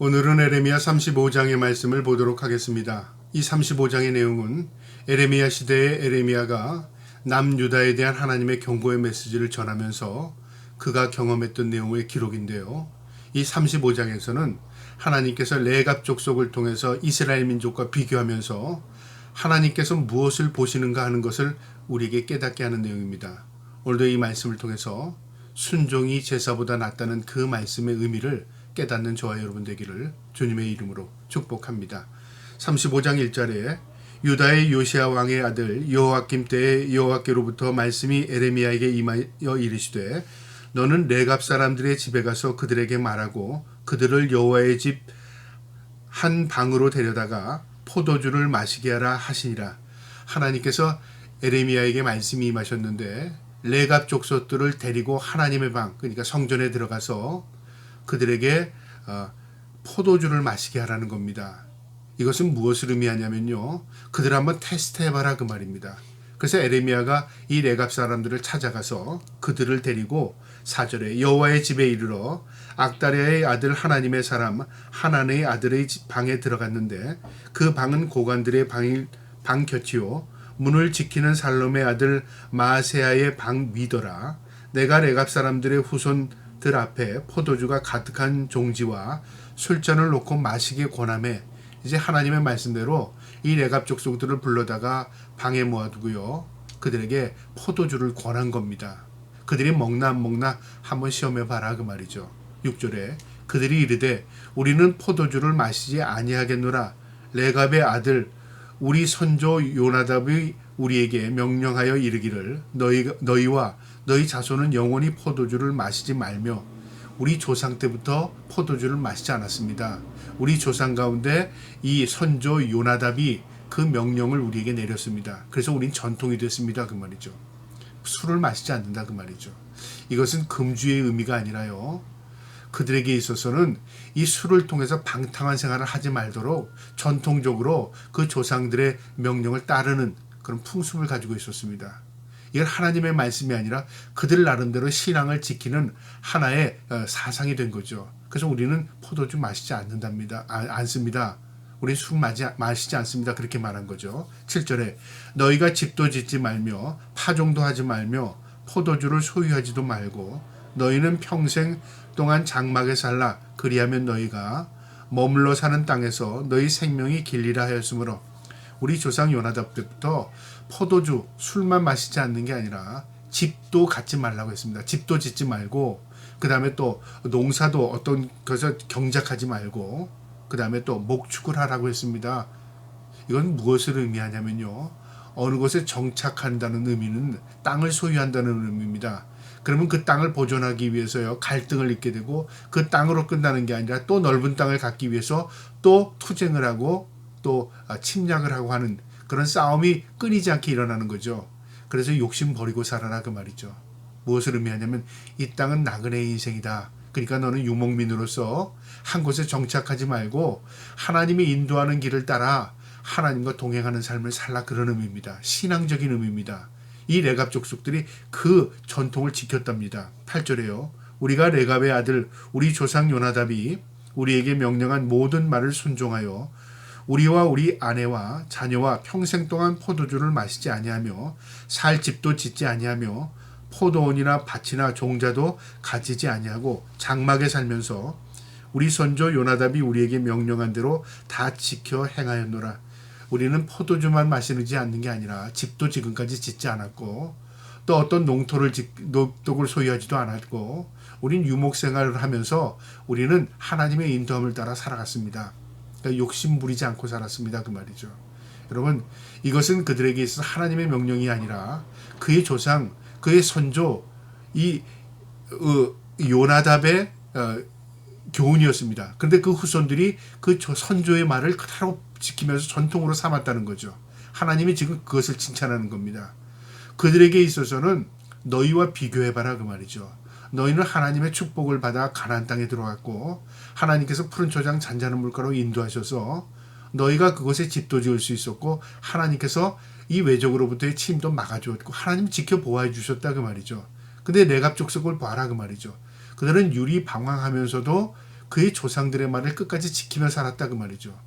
오늘은 에레미야 35장의 말씀을 보도록 하겠습니다. 이 35장의 내용은 에레미야 시대의 에레미야가 남유다에 대한 하나님의 경고의 메시지를 전하면서 그가 경험했던 내용의 기록인데요. 이 35장에서는 하나님께서 레갑 족속을 통해서 이스라엘 민족과 비교하면서 하나님께서 무엇을 보시는가 하는 것을 우리에게 깨닫게 하는 내용입니다. 오늘도 이 말씀을 통해서 순종이 제사보다 낫다는 그 말씀의 의미를 깨닫는 저와 여러분 되기를 주님의 이름으로 축복합니다. 35장 1절에 유다의 요시야 왕의 아들 여호야김 때에 여호와께로부터 말씀이 에레미야에게 임하여 이르시되 너는 레갑 사람들의 집에 가서 그들에게 말하고 그들을 여호와의 집 한 방으로 데려다가 포도주를 마시게 하라 하시니라. 하나님께서 에레미야에게 말씀이 임하셨는데 레갑 족속들을 데리고 하나님의 방, 그러니까 성전에 들어가서 그들에게 포도주를 마시게 하라는 겁니다. 이것은 무엇을 의미하냐면요, 그들 한번 테스트해봐라 그 말입니다. 그래서 에레미야가 이 레갑 사람들을 찾아가서 그들을 데리고 4절에 여호와의 집에 이르러 악다리아의 아들 하나님의 사람 하나네의 아들의 방에 들어갔는데 그 방은 고관들의 방 곁이요 문을 지키는 살롬의 아들 마세야의 방 위더라. 내가 레갑 사람들의 후손들 앞에 포도주가 가득한 종지와 술잔을 놓고 마시게 권하매, 이제 하나님의 말씀대로 이 레갑 족속들을 불러다가 방에 모아두고요, 그들에게 포도주를 권한 겁니다. 그들이 먹나 안 먹나 한번 시험해봐라 그 말이죠. 6절에 그들이 이르되 우리는 포도주를 마시지 아니하겠노라. 레갑의 아들 우리 선조 요나답이 우리에게 명령하여 이르기를 너희와 너희 자손은 영원히 포도주를 마시지 말며, 우리 조상 때부터 포도주를 마시지 않았습니다. 우리 조상 가운데 이 선조 요나답이 그 명령을 우리에게 내렸습니다. 그래서 우린 전통이 됐습니다 그 말이죠. 술을 마시지 않는다 그 말이죠. 이것은 금주의 의미가 아니라요, 그들에게 있어서는 이 술을 통해서 방탕한 생활을 하지 말도록 전통적으로 그 조상들의 명령을 따르는 그런 풍습을 가지고 있었습니다. 이건 하나님의 말씀이 아니라 그들 나름대로 신앙을 지키는 하나의 사상이 된 거죠. 그래서 우리는 포도주 마시지 않습니다. 우리는 술 마시지 않습니다. 그렇게 말한 거죠. 7절에 너희가 집도 짓지 말며 파종도 하지 말며 포도주를 소유하지도 말고 너희는 평생 동안 장막에 살라. 그리하면 너희가 머물러 사는 땅에서 너희 생명이 길리라 하였으므로, 우리 조상 요나답 때부터 포도주, 술만 마시지 않는 게 아니라 집도 갖지 말라고 했습니다. 집도 짓지 말고, 그 다음에 또 농사도 어떤 것을 경작하지 말고, 그 다음에 또 목축을 하라고 했습니다. 이건 무엇을 의미하냐면요, 어느 곳에 정착한다는 의미는 땅을 소유한다는 의미입니다. 그러면 그 땅을 보존하기 위해서요, 갈등을 빚게 되고 그 땅으로 끝나는 게 아니라 또 넓은 땅을 갖기 위해서 또 투쟁을 하고 또 침략을 하고 하는 그런 싸움이 끊이지 않게 일어나는 거죠. 그래서 욕심 버리고 살아라 그 말이죠. 무엇을 의미하냐면 이 땅은 나그네의 인생이다. 그러니까 너는 유목민으로서 한 곳에 정착하지 말고 하나님이 인도하는 길을 따라 하나님과 동행하는 삶을 살라, 그런 의미입니다. 신앙적인 의미입니다. 이 레갑 족속들이 그 전통을 지켰답니다. 8절에요. 우리가 레갑의 아들 우리 조상 요나답이 우리에게 명령한 모든 말을 순종하여 우리와 우리 아내와 자녀와 평생 동안 포도주를 마시지 아니하며 살 집도 짓지 아니하며 포도원이나 밭이나 종자도 가지지 아니하고 장막에 살면서 우리 선조 요나답이 우리에게 명령한 대로 다 지켜 행하였노라. 우리는 포도주만 마시지 않는 게 아니라 집도 지금까지 짓지 않았고 또 어떤 농토를 소유하지도 않았고, 우린 유목생활을 하면서 우리는 하나님의 인도함을 따라 살아갔습니다. 그러니까 욕심 부리지 않고 살았습니다 그 말이죠. 여러분, 이것은 그들에게 있어서 하나님의 명령이 아니라 그의 조상, 그의 선조 이 요나답의 교훈이었습니다. 그런데 그 후손들이 그 선조의 말을 그대로 지키면서 전통으로 삼았다는 거죠. 하나님이 지금 그것을 칭찬하는 겁니다. 그들에게 있어서는 너희와 비교해봐라 그 말이죠. 너희는 하나님의 축복을 받아 가나안 땅에 들어갔고 하나님께서 푸른 초장 잔잔한 물가로 인도하셔서 너희가 그곳에 집도 지을 수 있었고 하나님께서 이 외적으로부터의 침도 막아주었고 하나님 지켜보호해 주셨다 그 말이죠. 근데 레갑 족속을 봐라 그 말이죠. 그들은 유리 방황하면서도 그의 조상들의 말을 끝까지 지키며 살았다 그 말이죠.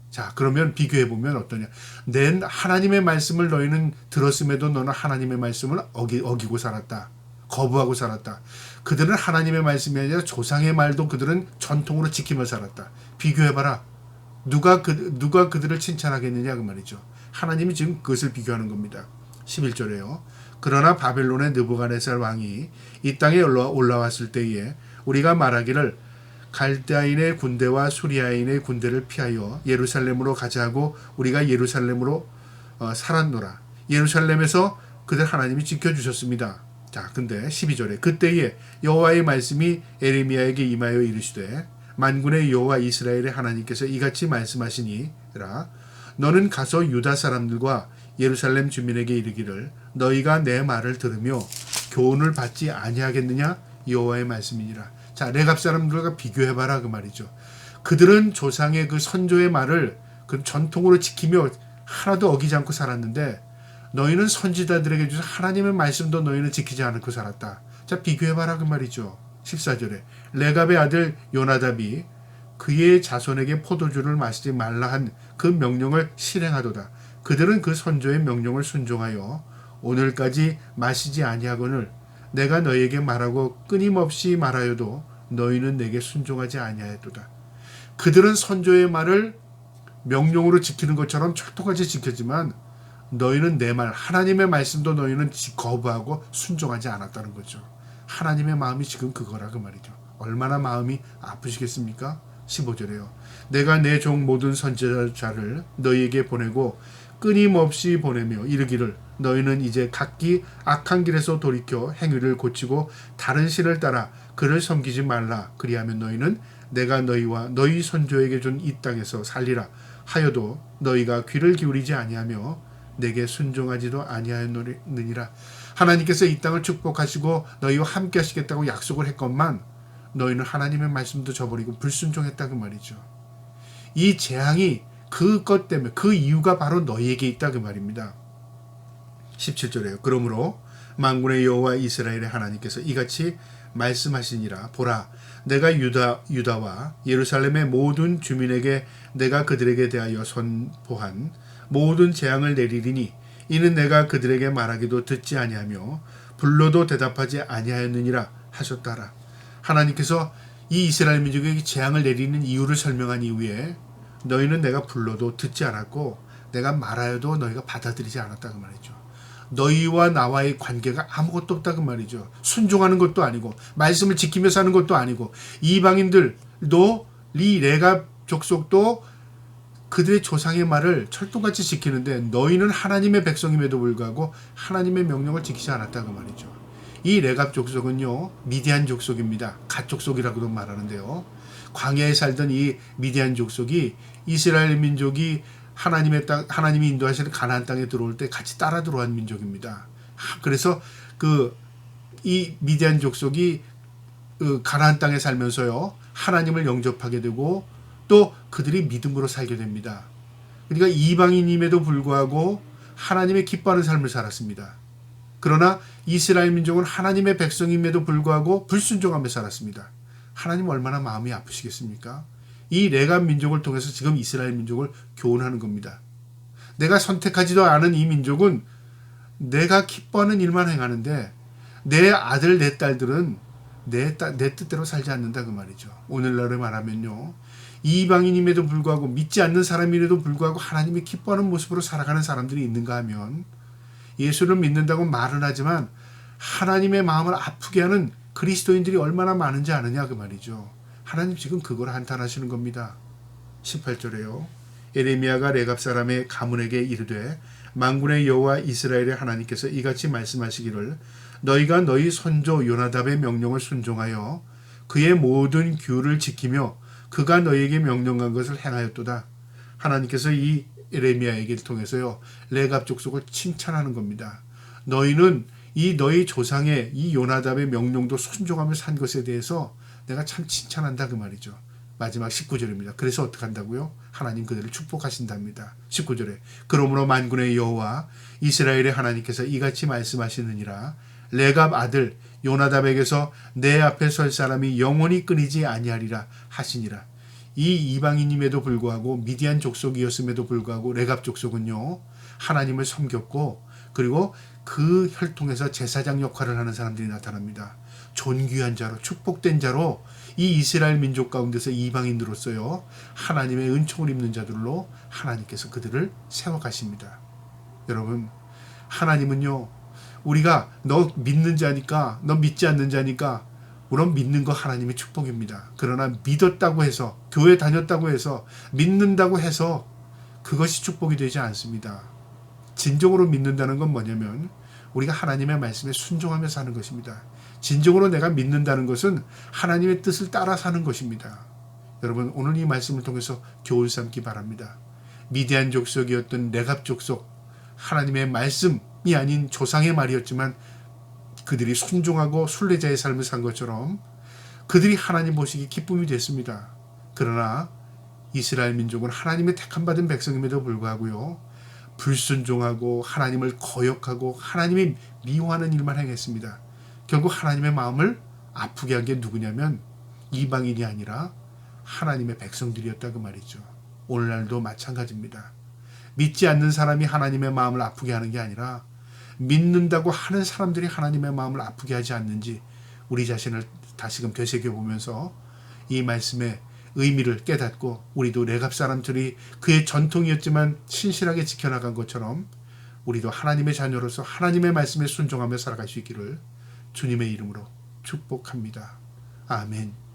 자, 그러면 비교해보면 어떠냐. 내 하나님의 말씀을 너희는 들었음에도 너는 하나님의 말씀을 어기고 살았다. 거부하고 살았다. 그들은 하나님의 말씀이 아니라 조상의 말도 그들은 전통으로 지키며 살았다. 비교해봐라. 누가 그들을 칭찬하겠느냐 그 말이죠. 하나님이 지금 그것을 비교하는 겁니다. 11절에요. 그러나 바벨론의 느부갓네살 왕이 이 땅에 올라왔을 때에 우리가 말하기를 갈대아인의 군대와 수리아인의 군대를 피하여 예루살렘으로 가자 하고 우리가 예루살렘으로 살았노라. 예루살렘에서 그들 하나님이 지켜주셨습니다. 자, 근데 12절에 그때에 여호와의 말씀이 에레미야에게 임하여 이르시되 만군의 여호와 이스라엘의 하나님께서 이같이 말씀하시니라. 너는 가서 유다 사람들과 예루살렘 주민에게 이르기를 너희가 내 말을 들으며 교훈을 받지 아니하겠느냐 여호와의 말씀이니라. 자, 레갑 사람들과 비교해봐라 그 말이죠. 그들은 조상의 그 선조의 말을 그 전통으로 지키며 하나도 어기지 않고 살았는데 너희는 선지자들에게 주신 하나님의 말씀도 너희는 지키지 않고 살았다. 자, 비교해봐라 그 말이죠. 14절에 레갑의 아들 요나답이 그의 자손에게 포도주를 마시지 말라 한 그 명령을 실행하도다. 그들은 그 선조의 명령을 순종하여 오늘까지 마시지 아니하거늘 내가 너희에게 말하고 끊임없이 말하여도 너희는 내게 순종하지 아니하였도다. 그들은 선조의 말을 명령으로 지키는 것처럼 철통같이 지켰지만 너희는 내 말, 하나님의 말씀도 너희는 거부하고 순종하지 않았다는 거죠. 하나님의 마음이 지금 그거라 그 말이죠. 얼마나 마음이 아프시겠습니까? 15절에요. 내가 내 종 모든 선지자를 너희에게 보내고 끊임없이 보내며 이르기를 너희는 이제 각기 악한 길에서 돌이켜 행위를 고치고 다른 신을 따라 그를 섬기지 말라. 그리하면 너희는 내가 너희와 너희 선조에게 준 이 땅에서 살리라 하여도 너희가 귀를 기울이지 아니하며 내게 순종하지도 아니하였느니라. 하나님께서 이 땅을 축복하시고 너희와 함께 하시겠다고 약속을 했건만 너희는 하나님의 말씀도 저버리고 불순종했다 그 말이죠. 이 재앙이 그것 때문에 그 이유가 바로 너희에게 있다 그 말입니다. 17절에요. 그러므로 만군의 여호와 이스라엘의 하나님께서 이같이 말씀하시니라. 보라, 내가 유다와 예루살렘의 모든 주민에게 내가 그들에게 대하여 선포한 모든 재앙을 내리리니 이는 내가 그들에게 말하기도 듣지 아니하며 불러도 대답하지 아니하였느니라 하셨다라. 하나님께서 이 이스라엘 민족에게 재앙을 내리는 이유를 설명한 이후에 너희는 내가 불러도 듣지 않았고 내가 말하여도 너희가 받아들이지 않았다 그 말이죠. 너희와 나와의 관계가 아무것도 없다 그 말이죠. 순종하는 것도 아니고 말씀을 지키며 사는 것도 아니고 이방인들도 이 레갑 족속도 그들의 조상의 말을 철도같이 지키는데 너희는 하나님의 백성임에도 불구하고 하나님의 명령을 지키지 않았다 그 말이죠. 이 레갑 족속은요 미디안 족속입니다. 갓 족속이라고도 말하는데요. 광야에 살던 이 미디안 족속이 이스라엘 민족이 하나님의 땅, 하나님이 인도하시는 가나안 땅에 들어올 때 같이 따라 들어온 민족입니다. 그래서 이 미디안 족속이 가나안 땅에 살면서요 하나님을 영접하게 되고 또 그들이 믿음으로 살게 됩니다. 그러니까 이방인임에도 불구하고 하나님의 기뻐하는 삶을 살았습니다. 그러나 이스라엘 민족은 하나님의 백성임에도 불구하고 불순종하며 살았습니다. 하나님 얼마나 마음이 아프시겠습니까? 이 레갑 민족을 통해서 지금 이스라엘 민족을 교훈하는 겁니다. 내가 선택하지도 않은 이 민족은 내가 기뻐하는 일만 행하는데 내 아들 내 딸들은 내 뜻대로 살지 않는다 그 말이죠. 오늘날에 말하면요. 이방인임에도 불구하고 믿지 않는 사람임에도 불구하고 하나님이 기뻐하는 모습으로 살아가는 사람들이 있는가 하면 예수를 믿는다고 말은 하지만 하나님의 마음을 아프게 하는 그리스도인들이 얼마나 많은지 아느냐 그 말이죠. 하나님 지금 그걸 한탄하시는 겁니다. 18절에요. 에레미야가 레갑 사람의 가문에게 이르되 만군의 여호와 이스라엘의 하나님께서 이같이 말씀하시기를 너희가 너희 선조 요나답의 명령을 순종하여 그의 모든 규를 지키며 그가 너희에게 명령한 것을 행하였도다. 하나님께서 이 에레미야에게 통해서요 레갑 족속을 칭찬하는 겁니다. 너희는 너희 조상의 이 요나답의 명령도 순종하며 산 것에 대해서 내가 참 칭찬한다 그 말이죠. 마지막 19절입니다. 그래서 어떻게 한다고요? 하나님 그들을 축복하신답니다. 19절에 그러므로 만군의 여호와 이스라엘의 하나님께서 이같이 말씀하시느니라. 레갑 아들 요나답에게서 내 앞에 설 사람이 영원히 끊이지 아니하리라 하시니라. 이 이방인임에도 불구하고 미디안 족속이었음에도 불구하고 레갑 족속은요 하나님을 섬겼고 그리고 그 혈통에서 제사장 역할을 하는 사람들이 나타납니다. 존귀한 자로 축복된 자로 이 이스라엘 민족 가운데서 이방인으로서요 하나님의 은총을 입는 자들로 하나님께서 그들을 세워가십니다. 여러분 하나님은요 우리가 너 믿는 자니까 너 믿지 않는 자니까 물론 믿는 거 하나님의 축복입니다. 그러나 믿었다고 해서 교회 다녔다고 해서 믿는다고 해서 그것이 축복이 되지 않습니다. 진정으로 믿는다는 건 뭐냐면 우리가 하나님의 말씀에 순종하며 사는 것입니다. 진정으로 내가 믿는다는 것은 하나님의 뜻을 따라 사는 것입니다. 여러분 오늘 이 말씀을 통해서 교훈 삼기 바랍니다. 미디안 족속이었던 레갑 족속 하나님의 말씀이 아닌 조상의 말이었지만 그들이 순종하고 순례자의 삶을 산 것처럼 그들이 하나님 보시기 기쁨이 됐습니다. 그러나 이스라엘 민족은 하나님의 택함 받은 백성임에도 불구하고요 불순종하고 하나님을 거역하고 하나님이 미워하는 일만 행했습니다. 결국 하나님의 마음을 아프게 한 게 누구냐면 이방인이 아니라 하나님의 백성들이었다 그 말이죠. 오늘날도 마찬가지입니다. 믿지 않는 사람이 하나님의 마음을 아프게 하는 게 아니라 믿는다고 하는 사람들이 하나님의 마음을 아프게 하지 않는지 우리 자신을 다시금 되새겨보면서 이 말씀의 의미를 깨닫고 우리도 레갑 사람들이 그의 전통이었지만 신실하게 지켜나간 것처럼 우리도 하나님의 자녀로서 하나님의 말씀에 순종하며 살아갈 수 있기를 주님의 이름으로 축복합니다. 아멘.